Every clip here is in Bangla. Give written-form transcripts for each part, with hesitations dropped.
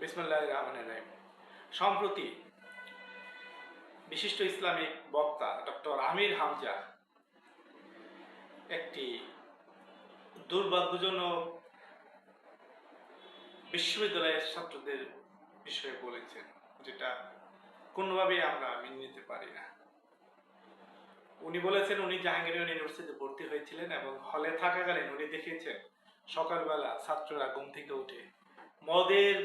বিসমিল্লাহির রহমানির রহিম। সম্প্রতি বিশিষ্ট ইসলামিক বক্তা ডক্টর আমির হামজা একটি দুর্ভাগ্যজনক বিশ্ববিদ্যালয়ের ছাত্রদের বিষয়ে বলেছেন, যেটা কোনোভাবেই আমরা মেনে নিতে পারি না। উনি বলেছেন উনি জাহাঙ্গীর ইউনিভার্সিটিতে ভর্তি হয়েছিলেন এবং হলে থাকাকালীন উনি দেখেছেন সকালবেলা ছাত্ররা ঘুম থেকে উঠে মদের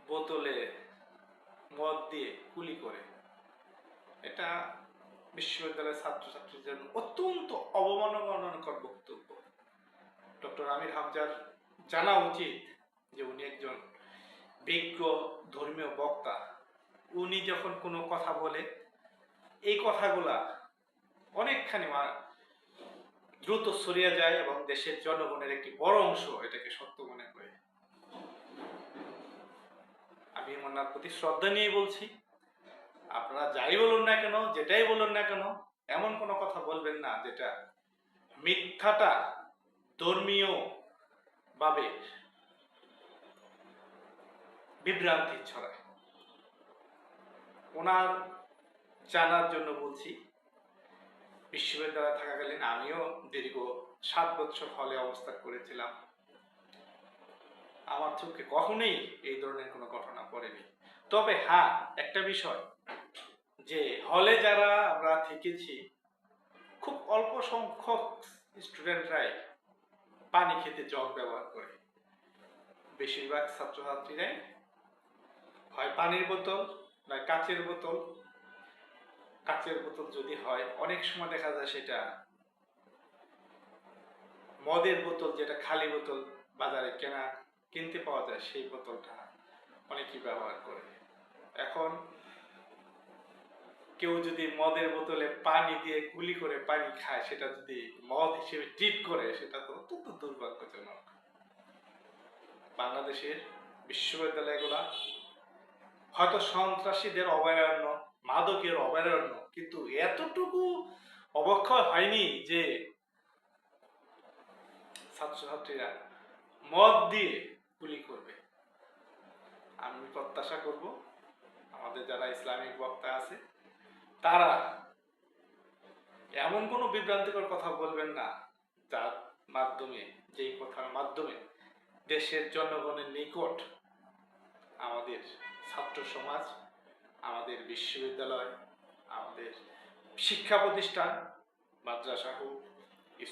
বোতলে মদ দিয়ে কুলি করে। এটা বিশ্ববিদ্যালয়ের ছাত্রছাত্রীদের জন্য অত্যন্ত অবমাননাকর বক্তব্য। ডক্টর আমির হামজার জানা উচিত যে উনি একজন বিজ্ঞ ধর্মীয় বক্তা। উনি যখন কোনো কথা বলে এই কথাগুলা অনেকখানি দ্রুত ছড়িয়ে যায় এবং দেশের জনগণের একটি বড় অংশ এটাকে সত্য মনে করে। আমি ওনার প্রতি শ্রদ্ধা নিয়ে বলছি, আপনারা যাই বলুন না কেন, যেটাই বলুন না কেন, এমন কোনো কথা বলবেন না যেটা মিথ্যাটা ধর্মীয় ভাবে বিভ্রান্তি ছড়ায়। ওনার জানার জন্য বলছি, বিশ্ববিদ্যালয়ে থাকাকালীন আমিও দীর্ঘ 7 বছর হলে অবস্থান করেছিলাম। আমার চোখে কখনোই এই ধরনের কোনো ঘটনা পড়েনি। তবে হ্যাঁ, একটা বিষয় যে হলে যারা আমরা থেকেছি, খুব অল্প সংখ্যক স্টুডেন্টরাই পানি খেতে জগ ব্যবহার করে। বেশিরভাগ ছাত্রছাত্রীরাই হয় পানির বোতল নয় কাচের বোতল। কাচের বোতল যদি হয়, অনেক সময় দেখা যায় সেটা মদের বোতল, যেটা খালি বোতল বাজারে কিনতে পাওয়া যায়, সেই বোতলটা অনেকেই ব্যবহার করে। এখন কেউ যদি মদের বোতলে পানি দিয়ে কুলি করে পানি খায়, সেটা যদি মদ হিসেবে ট্রিট করে, সেটা তো অত্যন্ত দুর্ভাগ্যজনক। বাংলাদেশের বিশ্ববিদ্যালয়গুলা হয়তো সন্ত্রাসীদের অভয়ারণ্য, মাদকের অভয়ারণ্য, কিন্তু এতটুকু অবক্ষয় হয়নি যে ছাত্রছাত্রীরা মদ দিয়ে গুলি করবে। আমি প্রত্যাশা করব আমাদের যারা ইসলামিক বক্তা আছে তারা এমন কোনো বিভ্রান্তিকর কথা বলবেন না যার মাধ্যমে, যেই কথার মাধ্যমে দেশের জনগণের নিকট আমাদের ছাত্র সমাজ, আমাদের বিশ্ববিদ্যালয়, আমাদের শিক্ষা প্রতিষ্ঠান, মাদ্রাসা হোক,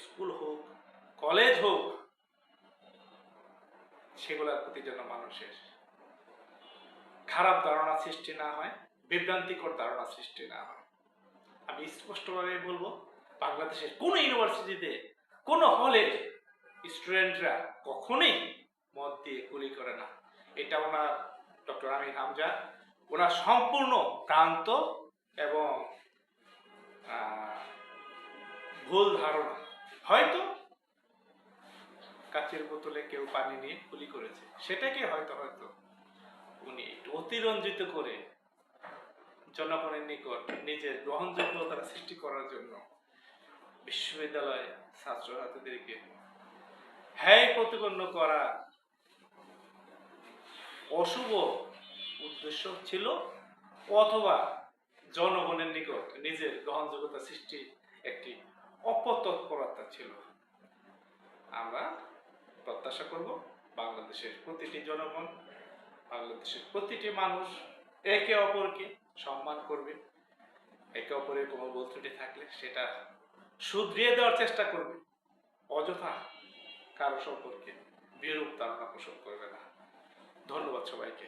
স্কুল হোক, কলেজ হোক, সেগুলোর প্রতি যেন মানুষের খারাপ ধারণা সৃষ্টি না হয়, বিভ্রান্তিকর ধারণা সৃষ্টি না হয়। আমি স্পষ্টভাবে বলবো, বাংলাদেশের কোনো ইউনিভার্সিটিতে কোনো হলে স্টুডেন্টরা কখনোই মদ দিয়ে গুলি করে না। এটা ওনার ডক্টর আমির হামজা ওনার সম্পূর্ণ ভ্রান্ত এবং ভুল ধারণা। হয়তো কাচের বোতলে কেউ পানি নিয়ে গুলি করেছে, সেটাকে হয়তো উনি একটু অতিরঞ্জিত করে জনগণের নিকট নিজের গ্রহণযোগ্যতা সৃষ্টি করার জন্য বিশ্ববিদ্যালয়ে ছাত্রছাত্রীদেরকে হ্যায় প্রতিপন্ন করা অশুভ উদ্দেশ্য ছিল, অথবা জনগণের নিকট নিজের গ্রহণযোগ্যতা সৃষ্টি একটি অপতৎপরতা ছিল। আমরা প্রত্যাশা করব বাংলাদেশের প্রতিটি জনগণ, বাংলাদেশের প্রতিটি মানুষ একে অপরকে সম্মান করবে, একে অপরের কোনো ভুল ত্রুটি থাকলে সেটা শুধরিয়ে দেওয়ার চেষ্টা করবে, অযথা কারো সম্পর্কে বিরূপ ধারণা পোষণ করবে না। ধন্যবাদ সবাইকে।